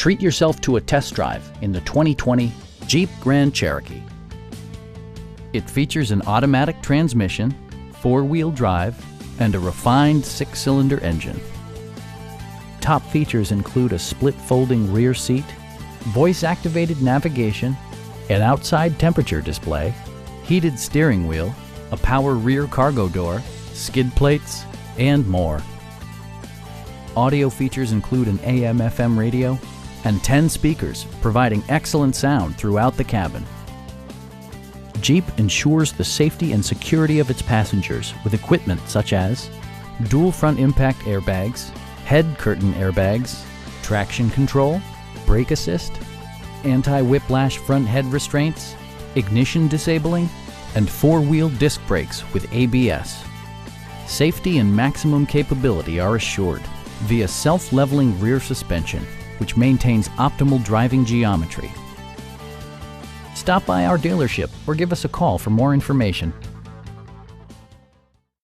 Treat yourself to a test drive in the 2020 Jeep Grand Cherokee. It features an automatic transmission, four-wheel drive, and a refined six-cylinder engine. Top features include a split folding rear seat, voice-activated navigation, an outside temperature display, heated steering wheel, a power rear cargo door, skid plates, and more. Audio features include an AM/FM radio and 10 speakers, providing excellent sound throughout the cabin. Jeep ensures the safety and security of its passengers with equipment such as dual front impact airbags, head curtain airbags, traction control, brake assist, anti-whiplash front head restraints, ignition disabling, and four-wheel disc brakes with ABS. Safety and maximum capability are assured via self-leveling rear suspension, which maintains optimal driving geometry. Stop by our dealership or give us a call for more information.